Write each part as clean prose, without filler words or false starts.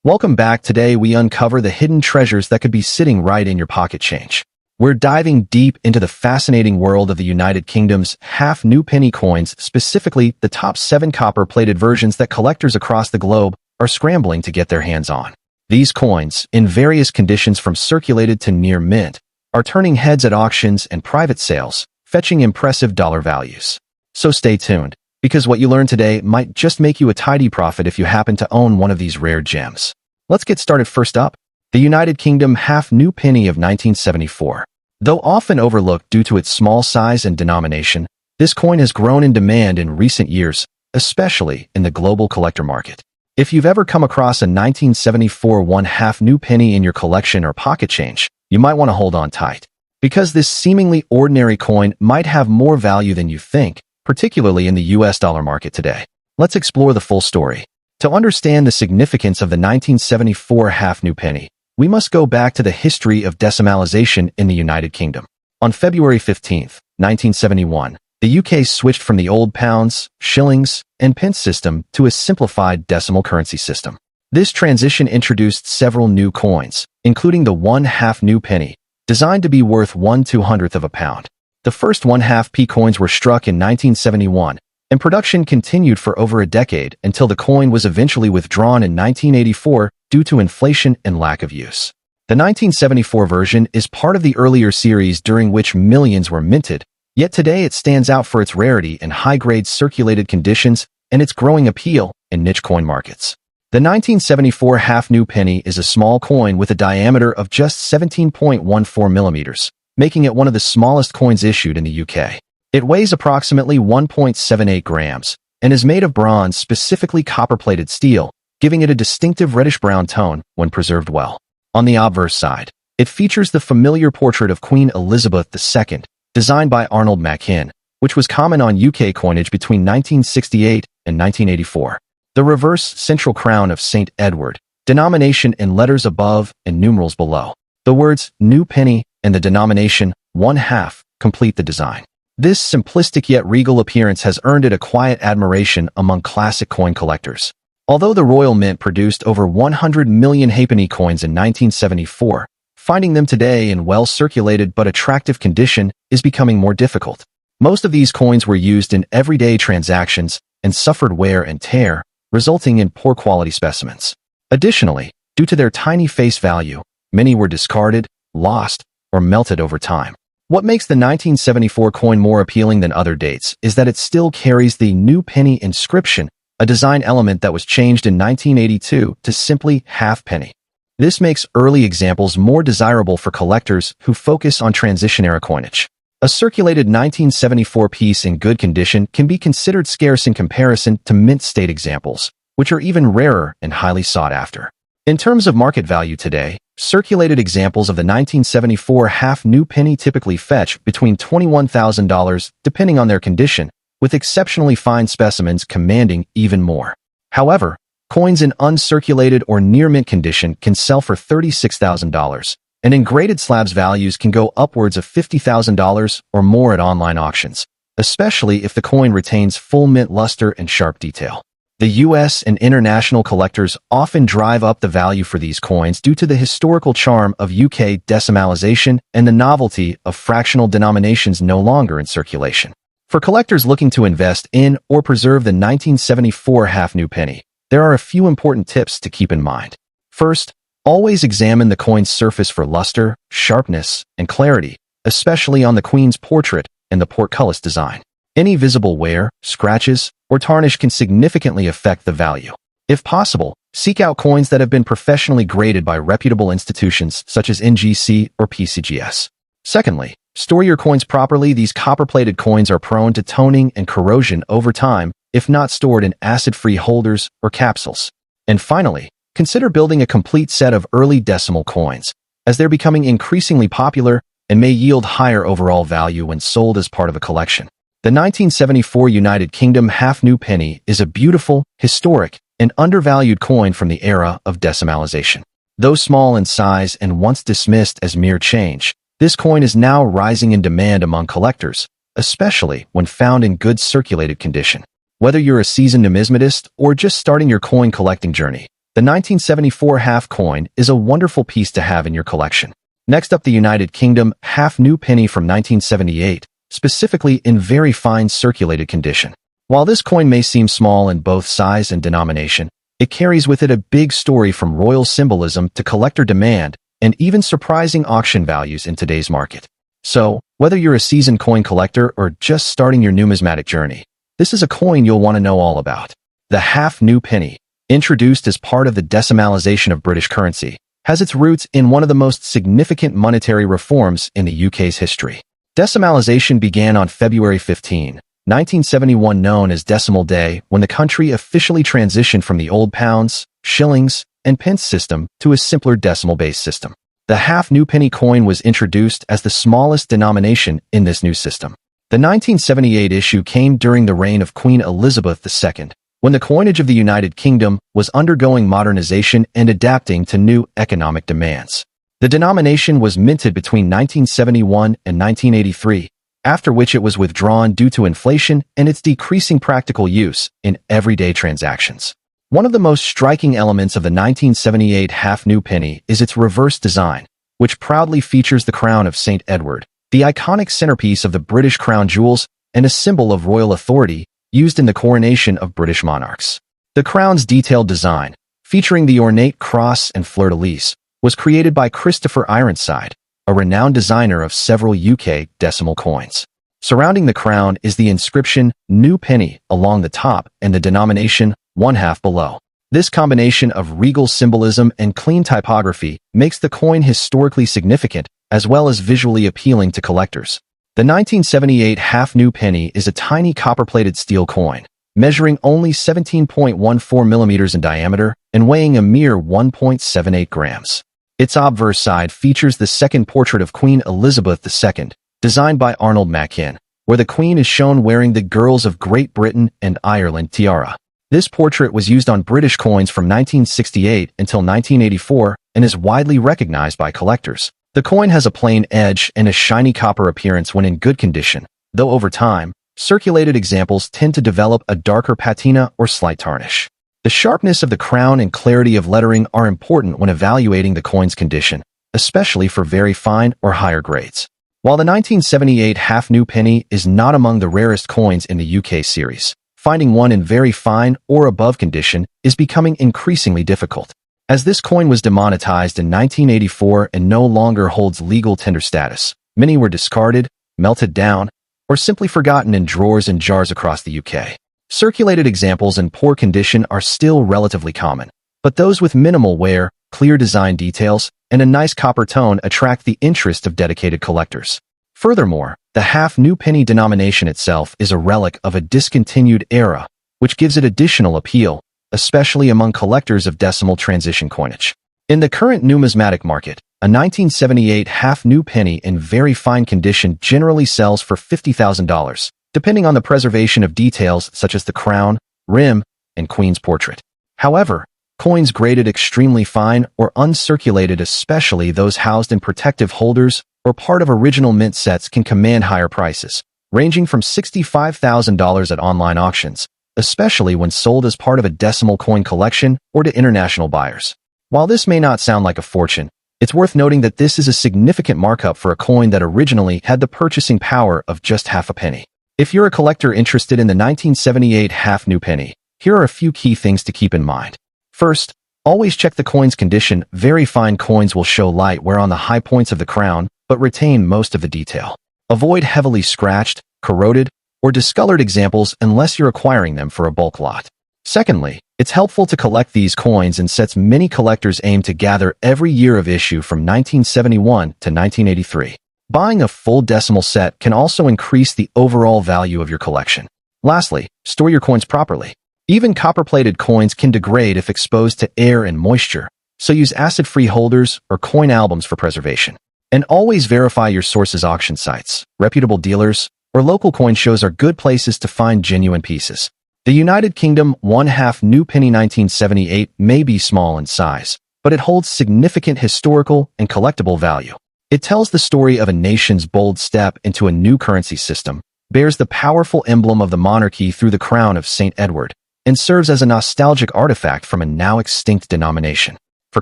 Welcome back. Today we uncover the hidden treasures that could be sitting right in your pocket change. We're diving deep into the fascinating world of the United Kingdom's half-new penny coins, specifically the top 7 copper-plated versions that collectors across the globe are scrambling to get their hands on. These coins, in various conditions from circulated to near mint, are turning heads at auctions and private sales, fetching impressive dollar values. So stay tuned, because what you learn today might just make you a tidy profit if you happen to own one of these rare gems. Let's get started. First up, the United Kingdom half-new penny of 1974. Though often overlooked due to its small size and denomination, this coin has grown in demand in recent years, especially in the global collector market. If you've ever come across a 1974 one-half-new penny in your collection or pocket change, you might want to hold on tight, because this seemingly ordinary coin might have more value than you think, particularly in the US dollar market today. Let's explore the full story. To understand the significance of the 1974 half-new penny, we must go back to the history of decimalization in the United Kingdom. On February 15, 1971, the UK switched from the old pounds, shillings, and pence system to a simplified decimal currency system. This transition introduced several new coins, including the one-half-new penny, designed to be worth 1/200th of a pound. The first one-half-p coins were struck in 1971, and production continued for over a decade until the coin was eventually withdrawn in 1984 due to inflation and lack of use. The 1974 version is part of the earlier series during which millions were minted, yet today it stands out for its rarity and high-grade circulated conditions and its growing appeal in niche coin markets. The 1974 half-new penny is a small coin with a diameter of just 17.14 millimeters, making it one of the smallest coins issued in the UK. It weighs approximately 1.78 grams and is made of bronze, specifically copper-plated steel, giving it a distinctive reddish-brown tone when preserved well. On the obverse side, it features the familiar portrait of Queen Elizabeth II, designed by Arnold Machin, which was common on UK coinage between 1968 and 1984. The reverse central crown of St. Edward, denomination in letters above and numerals below. The words "new penny" and the denomination "1/2" complete the design. This simplistic yet regal appearance has earned it a quiet admiration among classic coin collectors. Although the Royal Mint produced over 100 million halfpenny coins in 1974, finding them today in well-circulated but attractive condition is becoming more difficult. Most of these coins were used in everyday transactions and suffered wear and tear, resulting in poor quality specimens. Additionally, due to their tiny face value, many were discarded, lost, or melted over time. What makes the 1974 coin more appealing than other dates is that it still carries the new penny inscription, a design element that was changed in 1982 to simply half-penny. This makes early examples more desirable for collectors who focus on transition-era coinage. A circulated 1974 piece in good condition can be considered scarce in comparison to mint-state examples, which are even rarer and highly sought after. In terms of market value today, circulated examples of the 1974 half-new penny typically fetch between $21,000 depending on their condition, with exceptionally fine specimens commanding even more. However, coins in uncirculated or near-mint condition can sell for $36,000, and in graded slabs values can go upwards of $50,000 or more at online auctions, especially if the coin retains full mint luster and sharp detail. The US and international collectors often drive up the value for these coins due to the historical charm of UK decimalization and the novelty of fractional denominations no longer in circulation. For collectors looking to invest in or preserve the 1974 half-new penny, there are a few important tips to keep in mind. First, always examine the coin's surface for luster, sharpness, and clarity, especially on the Queen's portrait and the portcullis design. Any visible wear, scratches, or tarnish can significantly affect the value. If possible, seek out coins that have been professionally graded by reputable institutions such as NGC or PCGS. Secondly, store your coins properly. These copper-plated coins are prone to toning and corrosion over time if not stored in acid-free holders or capsules. And finally, consider building a complete set of early decimal coins, as they're becoming increasingly popular and may yield higher overall value when sold as part of a collection. The 1974 United Kingdom half-new penny is a beautiful, historic, and undervalued coin from the era of decimalization. Though small in size and once dismissed as mere change, this coin is now rising in demand among collectors, especially when found in good circulated condition. Whether you're a seasoned numismatist or just starting your coin collecting journey, The 1974 half coin is a wonderful piece to have in your collection. Next up, the United Kingdom half new penny from 1978, specifically in very fine circulated condition. While this coin may seem small in both size and denomination, it carries with it a big story from royal symbolism to collector demand and even surprising auction values in today's market. So, whether you're a seasoned coin collector or just starting your numismatic journey, this is a coin you'll want to know all about. The half new penny, introduced as part of the decimalisation of British currency, has its roots in one of the most significant monetary reforms in the UK's history. Decimalisation began on February 15, 1971, known as Decimal Day, when the country officially transitioned from the old pounds, shillings, and pence system to a simpler decimal-based system. The half-new penny coin was introduced as the smallest denomination in this new system. The 1978 issue came during the reign of Queen Elizabeth II, when the coinage of the United Kingdom was undergoing modernization and adapting to new economic demands. The denomination was minted between 1971 and 1983, after which it was withdrawn due to inflation and its decreasing practical use in everyday transactions. One of the most striking elements of the 1978 half-new penny is its reverse design, which proudly features the crown of St. Edward, the iconic centerpiece of the British crown jewels and a symbol of royal authority used in the coronation of British monarchs. The crown's detailed design, featuring the ornate cross and fleur-de-lis, was created by Christopher Ironside, a renowned designer of several UK decimal coins. Surrounding the crown is the inscription New Penny along the top and the denomination 1/2 below. This combination of regal symbolism and clean typography makes the coin historically significant as well as visually appealing to collectors. The 1978 half-new penny is a tiny copper-plated steel coin, measuring only 17.14 millimeters in diameter and weighing a mere 1.78 grams. Its obverse side features the second portrait of Queen Elizabeth II, designed by Arnold Machin, where the Queen is shown wearing the Girls of Great Britain and Ireland tiara. This portrait was used on British coins from 1968 until 1984 and is widely recognized by collectors. The coin has a plain edge and a shiny copper appearance when in good condition, though over time, circulated examples tend to develop a darker patina or slight tarnish. The sharpness of the crown and clarity of lettering are important when evaluating the coin's condition, especially for very fine or higher grades. While the 1978 half-new penny is not among the rarest coins in the UK series, finding one in very fine or above condition is becoming increasingly difficult. As this coin was demonetized in 1984 and no longer holds legal tender status, many were discarded, melted down, or simply forgotten in drawers and jars across the UK. Circulated examples in poor condition are still relatively common, but those with minimal wear, clear design details, and a nice copper tone attract the interest of dedicated collectors. Furthermore, the half-new penny denomination itself is a relic of a discontinued era, which gives it additional appeal, especially among collectors of decimal transition coinage. In the current numismatic market, a 1978 half-new penny in very fine condition generally sells for $50,000, depending on the preservation of details such as the crown, rim, and Queen's portrait. However, coins graded extremely fine or uncirculated, especially those housed in protective holders or part of original mint sets, can command higher prices, ranging from $65,000 at online auctions, especially when sold as part of a decimal coin collection or to international buyers. While this may not sound like a fortune, it's worth noting that this is a significant markup for a coin that originally had the purchasing power of just half a penny. If you're a collector interested in the 1978 half-new penny, here are a few key things to keep in mind. First, always check the coin's condition. Very fine coins will show light wear on the high points of the crown, but retain most of the detail. Avoid heavily scratched, corroded, or discolored examples unless you're acquiring them for a bulk lot. Secondly, it's helpful to collect these coins in sets. Many collectors aim to gather every year of issue from 1971 to 1983. Buying a full decimal set can also increase the overall value of your collection. Lastly, store your coins properly. Even copper-plated coins can degrade if exposed to air and moisture, so use acid-free holders or coin albums for preservation. And always verify your sources. Auction sites, reputable dealers, or local coin shows are good places to find genuine pieces. The United Kingdom 1/2 new penny 1978 may be small in size, but it holds significant historical and collectible value. It tells the story of a nation's bold step into a new currency system, bears the powerful emblem of the monarchy through the crown of St. Edward, and serves as a nostalgic artifact from a now extinct denomination. For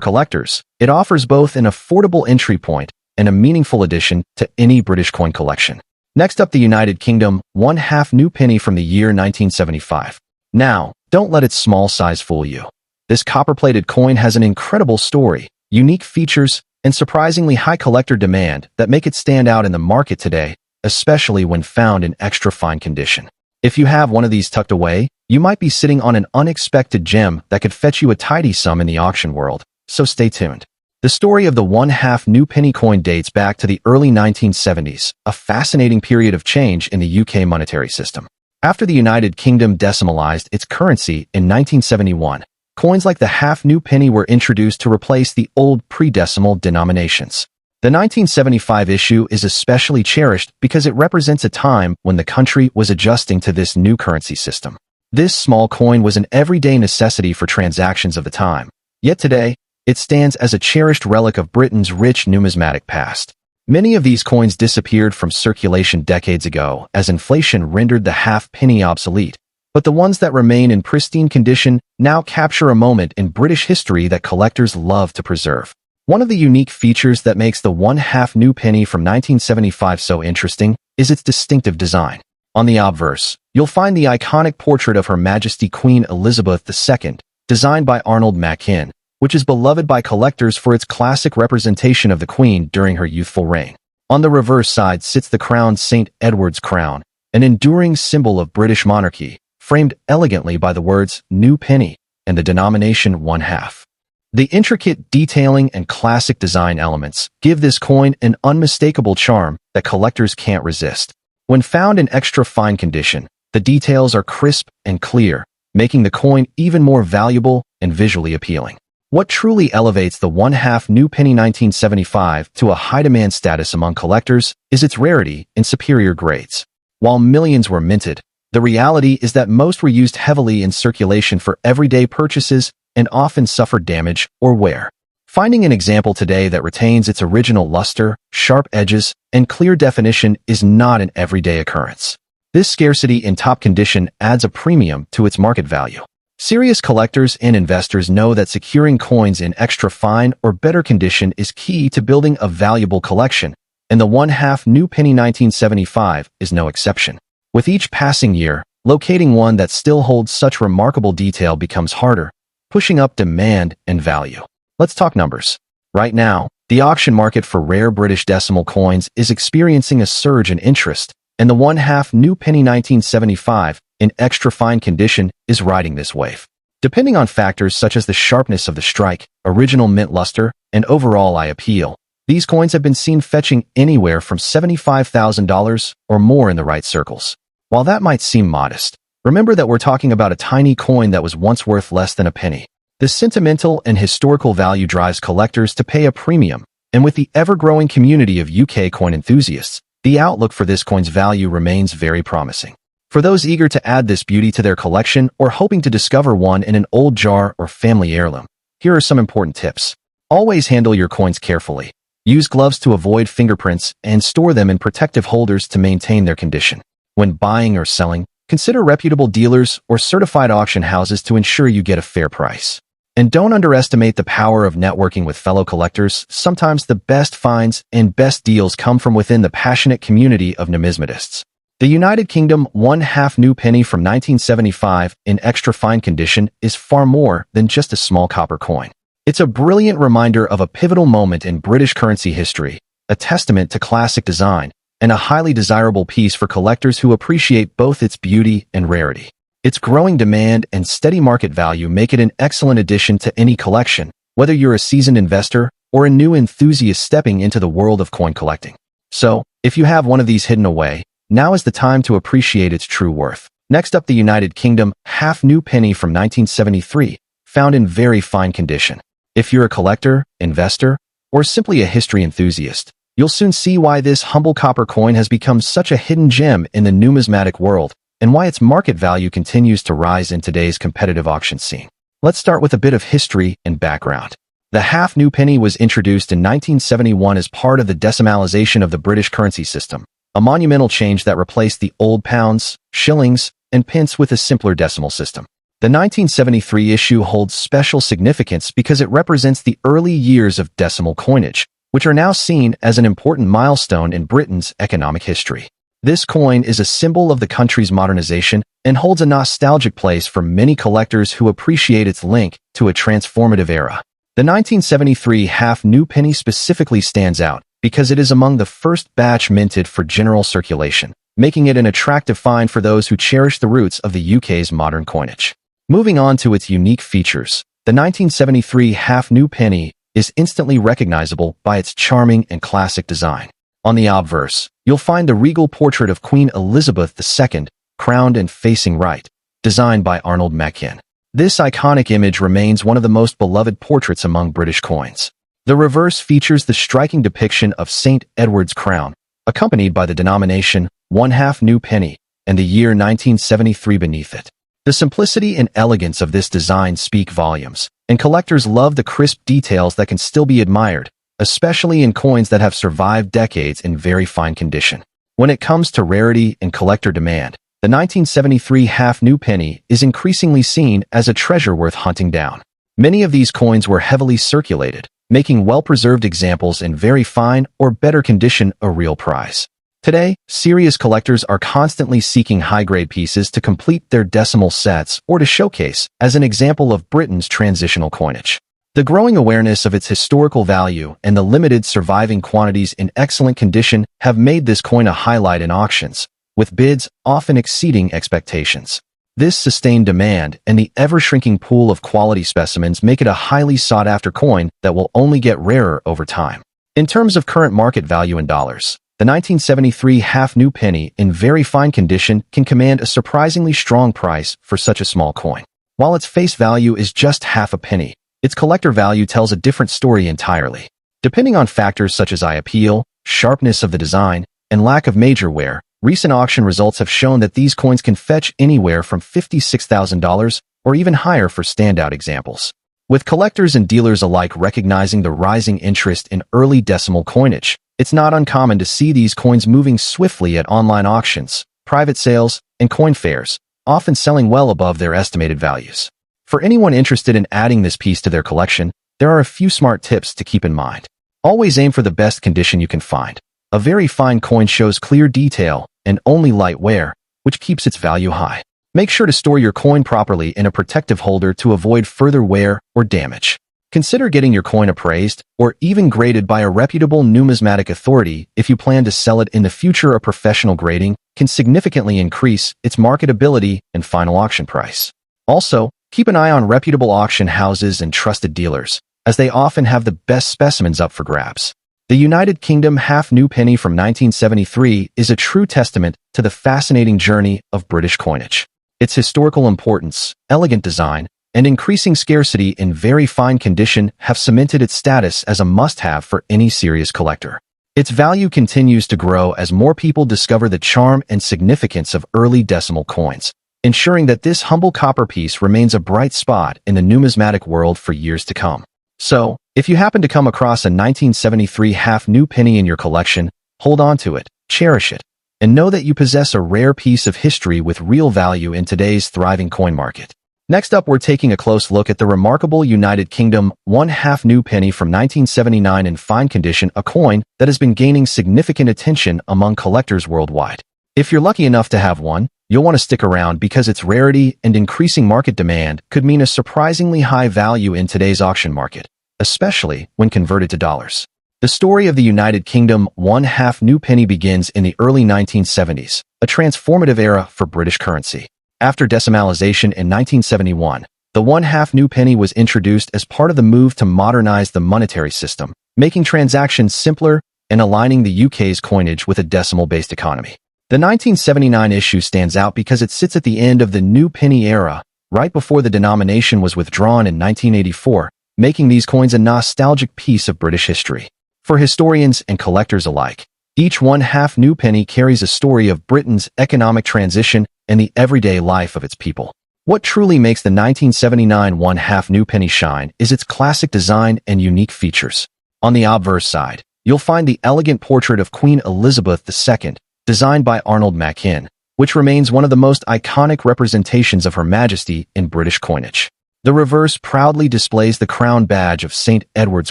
collectors, it offers both an affordable entry point and a meaningful addition to any British coin collection. Next up, the United Kingdom, 1/2 new penny from the year 1975. Now, don't let its small size fool you. This copper-plated coin has an incredible story, unique features, and surprisingly high collector demand that make it stand out in the market today, especially when found in extra fine condition. If you have one of these tucked away, you might be sitting on an unexpected gem that could fetch you a tidy sum in the auction world, so stay tuned. The story of the 1/2 new penny coin dates back to the early 1970s, a fascinating period of change in the UK monetary system. After the United Kingdom decimalized its currency in 1971, coins like the half new penny were introduced to replace the old pre-decimal denominations. The 1975 issue is especially cherished because it represents a time when the country was adjusting to this new currency system. This small coin was an everyday necessity for transactions of the time, yet today, it stands as a cherished relic of Britain's rich numismatic past. Many of these coins disappeared from circulation decades ago as inflation rendered the half penny obsolete, but the ones that remain in pristine condition now capture a moment in British history that collectors love to preserve. One of the unique features that makes the 1/2 new penny from 1975 so interesting is its distinctive design. On the obverse, you'll find the iconic portrait of Her Majesty Queen Elizabeth II, designed by Arnold Machin, which is beloved by collectors for its classic representation of the Queen during her youthful reign. On the reverse side sits the crowned St. Edward's crown, an enduring symbol of British monarchy, framed elegantly by the words "New Penny" and the denomination 1/2. The intricate detailing and classic design elements give this coin an unmistakable charm that collectors can't resist. When found in extra fine condition, the details are crisp and clear, making the coin even more valuable and visually appealing. What truly elevates the 1/2 new penny 1975 to a high-demand status among collectors is its rarity and superior grades. While millions were minted, the reality is that most were used heavily in circulation for everyday purchases and often suffered damage or wear. Finding an example today that retains its original luster, sharp edges, and clear definition is not an everyday occurrence. This scarcity in top condition adds a premium to its market value. Serious collectors and investors know that securing coins in extra fine or better condition is key to building a valuable collection, and the 1/2 new penny 1975 is no exception. With each passing year, locating one that still holds such remarkable detail becomes harder, pushing up demand and value. Let's talk numbers. Right now, the auction market for rare British decimal coins is experiencing a surge in interest, and the 1/2 new penny 1975 in extra fine condition is riding this wave. Depending on factors such as the sharpness of the strike, original mint luster, and overall eye appeal, these coins have been seen fetching anywhere from $75,000 or more in the right circles. While that might seem modest, remember that we're talking about a tiny coin that was once worth less than a penny. The sentimental and historical value drives collectors to pay a premium, and with the ever-growing community of UK coin enthusiasts, the outlook for this coin's value remains very promising. For those eager to add this beauty to their collection or hoping to discover one in an old jar or family heirloom, here are some important tips. Always handle your coins carefully. Use gloves to avoid fingerprints and store them in protective holders to maintain their condition. When buying or selling, consider reputable dealers or certified auction houses to ensure you get a fair price. And don't underestimate the power of networking with fellow collectors. Sometimes the best finds and best deals come from within the passionate community of numismatists. The United Kingdom 1/2 new penny from 1975 in extra fine condition is far more than just a small copper coin. It's a brilliant reminder of a pivotal moment in British currency history, a testament to classic design, and a highly desirable piece for collectors who appreciate both its beauty and rarity. Its growing demand and steady market value make it an excellent addition to any collection, whether you're a seasoned investor or a new enthusiast stepping into the world of coin collecting. So, if you have one of these hidden away, now is the time to appreciate its true worth. Next up, the United Kingdom 1/2 new penny from 1973, found in very fine condition. If you're a collector, investor, or simply a history enthusiast, you'll soon see why this humble copper coin has become such a hidden gem in the numismatic world, and why its market value continues to rise in today's competitive auction scene. Let's start with a bit of history and background. The 1/2 new penny was introduced in 1971 as part of the decimalization of the British currency system, a monumental change that replaced the old pounds, shillings, and pence with a simpler decimal system. The 1973 issue holds special significance because it represents the early years of decimal coinage, which are now seen as an important milestone in Britain's economic history. This coin is a symbol of the country's modernization and holds a nostalgic place for many collectors who appreciate its link to a transformative era. The 1973 half-new penny specifically stands out because it is among the first batch minted for general circulation, making it an attractive find for those who cherish the roots of the UK's modern coinage. Moving on to its unique features, the 1973 half-new penny is instantly recognizable by its charming and classic design. On the obverse, you'll find the regal portrait of Queen Elizabeth II, crowned and facing right, designed by Arnold Machin. This iconic image remains one of the most beloved portraits among British coins. The reverse features the striking depiction of St. Edward's crown, accompanied by the denomination 1/2 new penny and the year 1973 beneath it. The simplicity and elegance of this design speak volumes, and collectors love the crisp details that can still be admired, especially in coins that have survived decades in very fine condition. When it comes to rarity and collector demand, the 1973 half-new penny is increasingly seen as a treasure worth hunting down. Many of these coins were heavily circulated, making well-preserved examples in very fine or better condition a real prize. Today, serious collectors are constantly seeking high-grade pieces to complete their decimal sets or to showcase as an example of Britain's transitional coinage. The growing awareness of its historical value and the limited surviving quantities in excellent condition have made this coin a highlight in auctions, with bids often exceeding expectations. This sustained demand and the ever-shrinking pool of quality specimens make it a highly sought-after coin that will only get rarer over time. In terms of current market value in dollars, the 1973 half-new penny in very fine condition can command a surprisingly strong price for such a small coin. While its face value is just half a penny, its collector value tells a different story entirely. Depending on factors such as eye appeal, sharpness of the design, and lack of major wear, recent auction results have shown that these coins can fetch anywhere from $56,000 or even higher for standout examples. With collectors and dealers alike recognizing the rising interest in early decimal coinage, it's not uncommon to see these coins moving swiftly at online auctions, private sales, and coin fairs, often selling well above their estimated values. For anyone interested in adding this piece to their collection, there are a few smart tips to keep in mind. Always aim for the best condition you can find. A very fine coin shows clear detail and only light wear, which keeps its value high. Make sure to store your coin properly in a protective holder to avoid further wear or damage. Consider getting your coin appraised or even graded by a reputable numismatic authority if you plan to sell it in the future. A professional grading can significantly increase its marketability and final auction price. Also, keep an eye on reputable auction houses and trusted dealers, as they often have the best specimens up for grabs. The United Kingdom half-new penny from 1973 is a true testament to the fascinating journey of British coinage. Its historical importance, elegant design, and increasing scarcity in very fine condition have cemented its status as a must-have for any serious collector. Its value continues to grow as more people discover the charm and significance of early decimal coins, ensuring that this humble copper piece remains a bright spot in the numismatic world for years to come. So, if you happen to come across a 1973 half-new penny in your collection, hold on to it, cherish it, and know that you possess a rare piece of history with real value in today's thriving coin market. Next up, we're taking a close look at the remarkable United Kingdom 1/2 new penny from 1979 in fine condition, a coin that has been gaining significant attention among collectors worldwide. If you're lucky enough to have one, you'll want to stick around because its rarity and increasing market demand could mean a surprisingly high value in today's auction market, especially when converted to dollars. The story of the United Kingdom 1/2 new penny begins in the early 1970s, a transformative era for British currency. After decimalization in 1971, the 1/2 new penny was introduced as part of the move to modernize the monetary system, making transactions simpler and aligning the UK's coinage with a decimal-based economy. The 1979 issue stands out because it sits at the end of the new penny era, right before the denomination was withdrawn in 1984, making these coins a nostalgic piece of British history. For historians and collectors alike, each 1/2 new penny carries a story of Britain's economic transition and the everyday life of its people. What truly makes the 1979 1/2 new penny shine is its classic design and unique features. On the obverse side, you'll find the elegant portrait of Queen Elizabeth II, designed by Arnold Machin, which remains one of the most iconic representations of Her Majesty in British coinage. The reverse proudly displays the crown badge of St. Edward's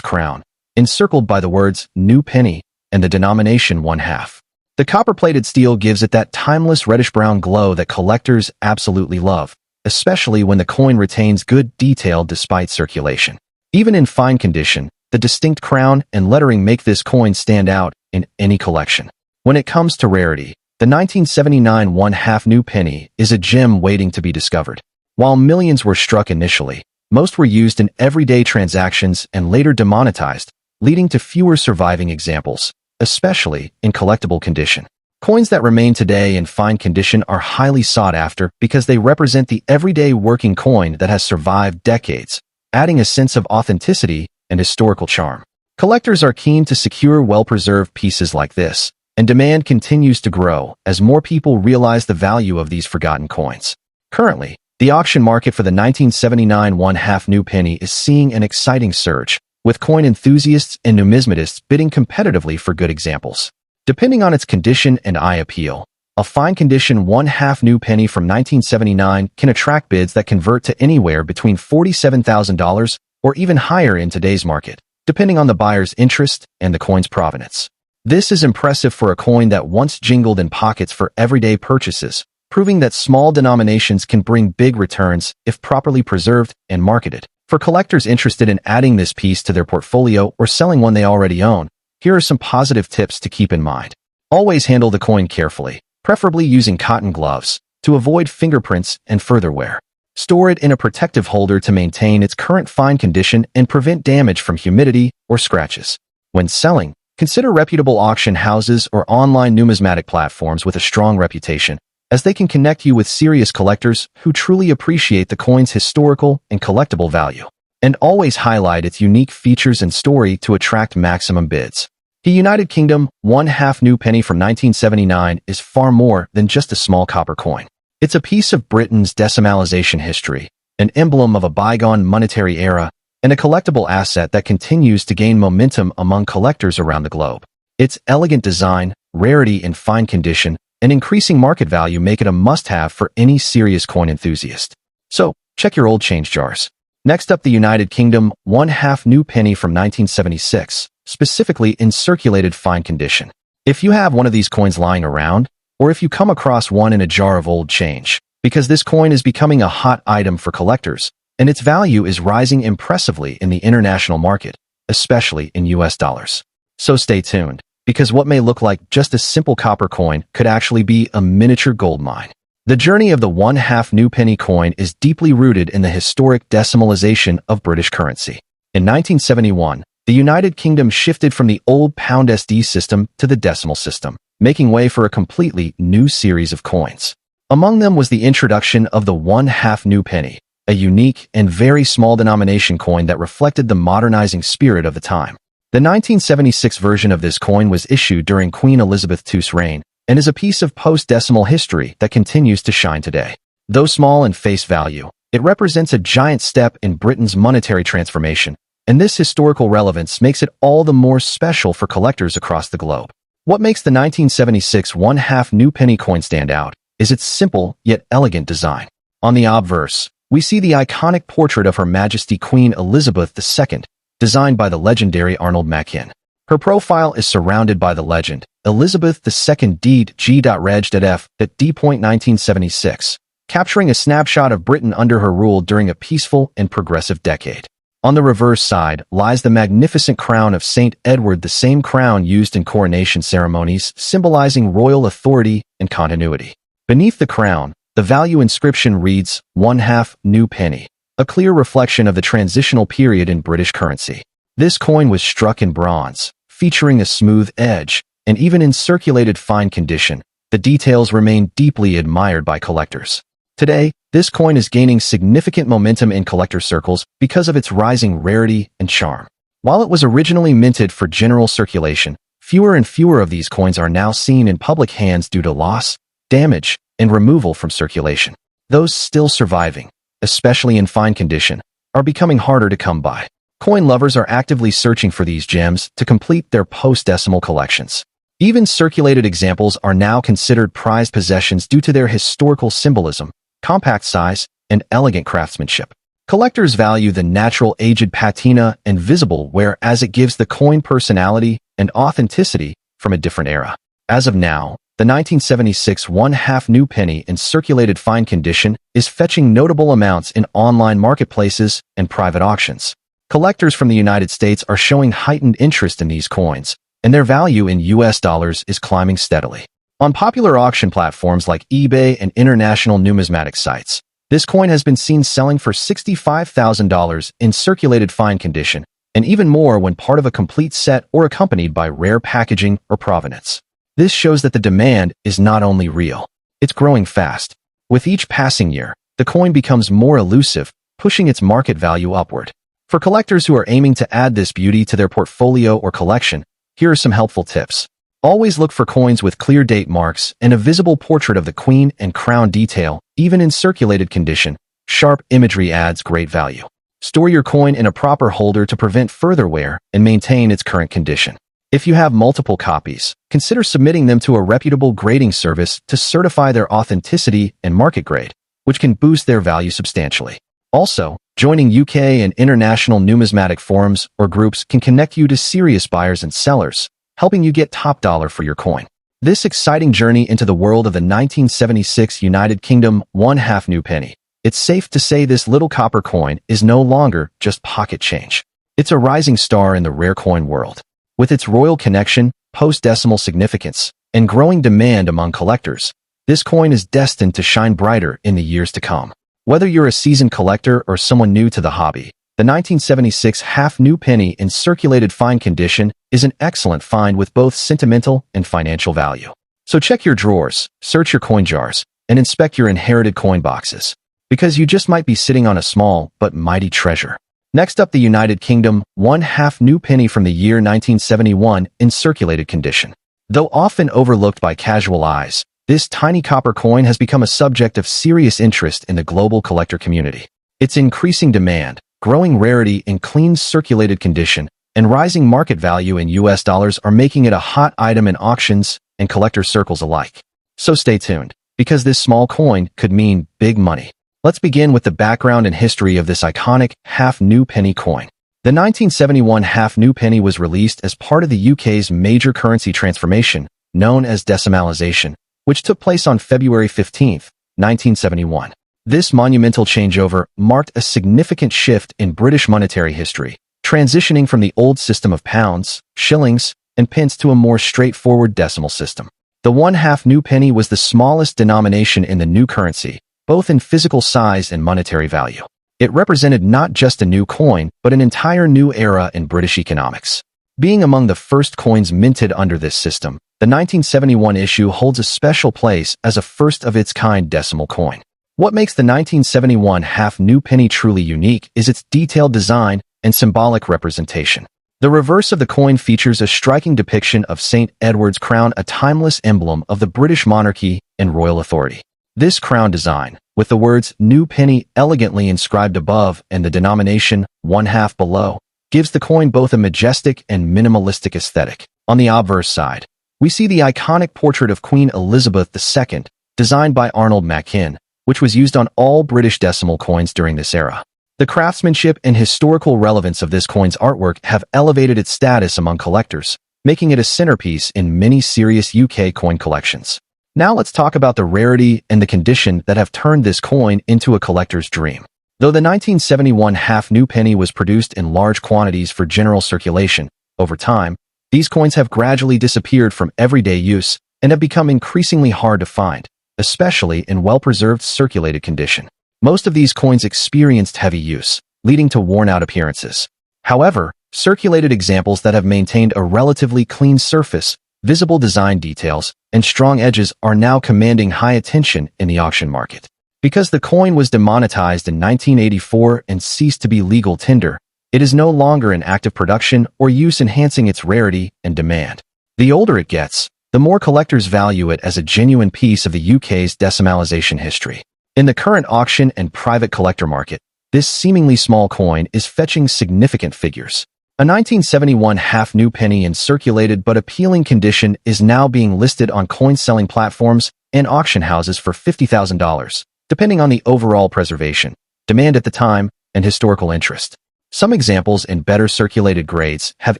crown, encircled by the words New Penny and the denomination 1/2. The copper-plated steel gives it that timeless reddish-brown glow that collectors absolutely love, especially when the coin retains good detail despite circulation. Even in fine condition, the distinct crown and lettering make this coin stand out in any collection. When it comes to rarity, the 1979 1/2 new penny is a gem waiting to be discovered. While millions were struck initially, most were used in everyday transactions and later demonetized, leading to fewer surviving examples, especially in collectible condition. Coins that remain today in fine condition are highly sought after because they represent the everyday working coin that has survived decades, adding a sense of authenticity and historical charm. Collectors are keen to secure well-preserved pieces like this, and demand continues to grow as more people realize the value of these forgotten coins. Currently, the auction market for the 1979 1/2 new penny is seeing an exciting surge, with coin enthusiasts and numismatists bidding competitively for good examples. Depending on its condition and eye appeal, a fine condition 1/2 new penny from 1979 can attract bids that convert to anywhere between $47,000 or even higher in today's market, depending on the buyer's interest and the coin's provenance. This is impressive for a coin that once jingled in pockets for everyday purchases, proving that small denominations can bring big returns if properly preserved and marketed. For collectors interested in adding this piece to their portfolio or selling one they already own, here are some positive tips to keep in mind. Always handle the coin carefully, preferably using cotton gloves, to avoid fingerprints and further wear. Store it in a protective holder to maintain its current fine condition and prevent damage from humidity or scratches. When selling, consider reputable auction houses or online numismatic platforms with a strong reputation, as they can connect you with serious collectors who truly appreciate the coin's historical and collectible value. And always highlight its unique features and story to attract maximum bids. The United Kingdom 1/2 new penny from 1979 is far more than just a small copper coin. It's a piece of Britain's decimalization history, an emblem of a bygone monetary era, and a collectible asset that continues to gain momentum among collectors around the globe. Its elegant design, rarity in fine condition, and increasing market value make it a must-have for any serious coin enthusiast. So, check your old change jars. Next up, the United Kingdom 1/2 new penny from 1976, specifically in circulated fine condition. If you have one of these coins lying around, or if you come across one in a jar of old change, because this coin is becoming a hot item for collectors, and its value is rising impressively in the international market, especially in US dollars. So stay tuned, because what may look like just a simple copper coin could actually be a miniature gold mine. The journey of the 1/2 new penny coin is deeply rooted in the historic decimalization of British currency. In 1971, the United Kingdom shifted from the old pound SD system to the decimal system, making way for a completely new series of coins. Among them was the introduction of the 1/2 new penny, a unique and very small denomination coin that reflected the modernizing spirit of the time. The 1976 version of this coin was issued during Queen Elizabeth II's reign and is a piece of post-decimal history that continues to shine today. Though small in face value, it represents a giant step in Britain's monetary transformation, and this historical relevance makes it all the more special for collectors across the globe. What makes the 1976 1/2 new penny coin stand out is its simple yet elegant design. On the obverse, we see the iconic portrait of Her Majesty Queen Elizabeth II, designed by the legendary Arnold Machin. Her profile is surrounded by the legend, Elizabeth II Deed G.Reg.F.D.1976, capturing a snapshot of Britain under her rule during a peaceful and progressive decade. On the reverse side lies the magnificent crown of St. Edward, the same crown used in coronation ceremonies, symbolizing royal authority and continuity. Beneath the crown, the value inscription reads, 1/2 new penny, a clear reflection of the transitional period in British currency. This coin was struck in bronze, featuring a smooth edge, and even in circulated fine condition, the details remain deeply admired by collectors. Today, this coin is gaining significant momentum in collector circles because of its rising rarity and charm. While it was originally minted for general circulation, fewer and fewer of these coins are now seen in public hands due to loss, damage, and removal from circulation. Those still surviving, especially in fine condition, are becoming harder to come by. Coin lovers are actively searching for these gems to complete their post-decimal collections. Even circulated examples are now considered prized possessions due to their historical symbolism, compact size, and elegant craftsmanship. Collectors value the natural aged patina and visible wear as it gives the coin personality and authenticity from a different era. As of now, the 1976 1/2 new penny in circulated fine condition is fetching notable amounts in online marketplaces and private auctions. Collectors from the United States are showing heightened interest in these coins, and their value in US dollars is climbing steadily. On popular auction platforms like eBay and international numismatic sites, this coin has been seen selling for $65,000 in circulated fine condition, and even more when part of a complete set or accompanied by rare packaging or provenance. This shows that the demand is not only real, it's growing fast. With each passing year, the coin becomes more elusive, pushing its market value upward. For collectors who are aiming to add this beauty to their portfolio or collection, here are some helpful tips. Always look for coins with clear date marks and a visible portrait of the queen and crown detail, even in circulated condition. Sharp imagery adds great value. Store your coin in a proper holder to prevent further wear and maintain its current condition. If you have multiple copies, consider submitting them to a reputable grading service to certify their authenticity and market grade, which can boost their value substantially. Also, joining UK and international numismatic forums or groups can connect you to serious buyers and sellers, helping you get top dollar for your coin. This exciting journey into the world of the 1976 United Kingdom 1/2 new penny. It's safe to say this little copper coin is no longer just pocket change. It's a rising star in the rare coin world. With its royal connection, post-decimal significance, and growing demand among collectors, this coin is destined to shine brighter in the years to come. Whether you're a seasoned collector or someone new to the hobby, the 1976 1/2 new penny in circulated fine condition is an excellent find with both sentimental and financial value. So check your drawers, search your coin jars, and inspect your inherited coin boxes, because you just might be sitting on a small but mighty treasure. Next up, the United Kingdom 1/2 new penny from the year 1971 in circulated condition. Though often overlooked by casual eyes, this tiny copper coin has become a subject of serious interest in the global collector community. Its increasing demand, growing rarity in clean circulated condition, and rising market value in US dollars are making it a hot item in auctions and collector circles alike. So stay tuned, because this small coin could mean big money. Let's begin with the background and history of this iconic 1/2 new penny coin. The 1971 1/2 new penny was released as part of the UK's major currency transformation, known as decimalisation, which took place on February 15, 1971. This monumental changeover marked a significant shift in British monetary history, transitioning from the old system of pounds, shillings, and pence to a more straightforward decimal system. The 1/2 new penny was the smallest denomination in the new currency, both in physical size and monetary value. It represented not just a new coin, but an entire new era in British economics. Being among the first coins minted under this system, the 1971 issue holds a special place as a first-of-its-kind decimal coin. What makes the 1971 1/2 new penny truly unique is its detailed design and symbolic representation. The reverse of the coin features a striking depiction of St. Edward's crown, a timeless emblem of the British monarchy and royal authority. This crown design, with the words "New Penny" elegantly inscribed above and the denomination 1/2 below, gives the coin both a majestic and minimalistic aesthetic. On the obverse side, we see the iconic portrait of Queen Elizabeth II, designed by Arnold Machin, which was used on all British decimal coins during this era. The craftsmanship and historical relevance of this coin's artwork have elevated its status among collectors, making it a centerpiece in many serious UK coin collections. Now let's talk about the rarity and the condition that have turned this coin into a collector's dream. Though the 1971 1/2 new penny was produced in large quantities for general circulation, over time, these coins have gradually disappeared from everyday use and have become increasingly hard to find, especially in well-preserved circulated condition. Most of these coins experienced heavy use, leading to worn-out appearances. However, circulated examples that have maintained a relatively clean surface, visible design details, and strong edges are now commanding high attention in the auction market. Because the coin was demonetized in 1984 and ceased to be legal tender, it is no longer in active production or use, enhancing its rarity and demand. The older it gets, the more collectors value it as a genuine piece of the UK's decimalisation history. In the current auction and private collector market, this seemingly small coin is fetching significant figures. A 1971 half-new penny in circulated but appealing condition is now being listed on coin-selling platforms and auction houses for $50,000, depending on the overall preservation, demand at the time, and historical interest. Some examples in better circulated grades have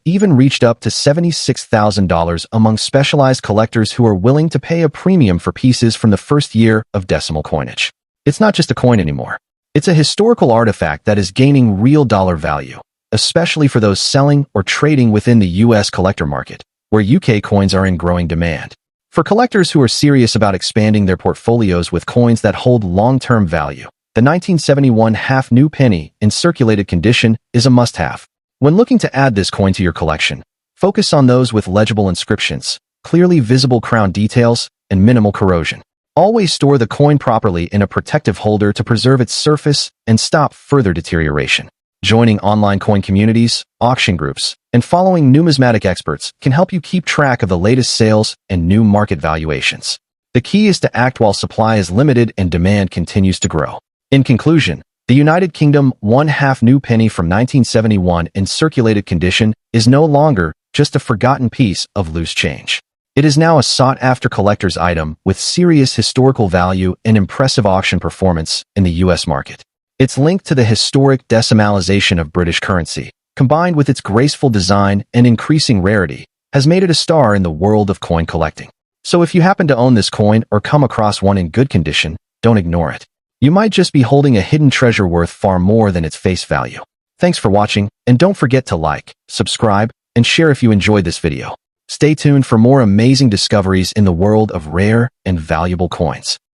even reached up to $76,000 among specialized collectors who are willing to pay a premium for pieces from the first year of decimal coinage. It's not just a coin anymore. It's a historical artifact that is gaining real dollar value, especially for those selling or trading within the U.S. collector market, where UK coins are in growing demand. For collectors who are serious about expanding their portfolios with coins that hold long-term value, the 1971 half-new penny in circulated condition is a must-have. When looking to add this coin to your collection, focus on those with legible inscriptions, clearly visible crown details, and minimal corrosion. Always store the coin properly in a protective holder to preserve its surface and stop further deterioration. Joining online coin communities, auction groups, and following numismatic experts can help you keep track of the latest sales and new market valuations. The key is to act while supply is limited and demand continues to grow. In conclusion, the United Kingdom one-half-new penny from 1971 in circulated condition is no longer just a forgotten piece of loose change. It is now a sought-after collector's item with serious historical value and impressive auction performance in the U.S. market. Its link to the historic decimalization of British currency, combined with its graceful design and increasing rarity, has made it a star in the world of coin collecting. So if you happen to own this coin or come across one in good condition, don't ignore it. You might just be holding a hidden treasure worth far more than its face value. Thanks for watching, and don't forget to like, subscribe, and share if you enjoyed this video. Stay tuned for more amazing discoveries in the world of rare and valuable coins.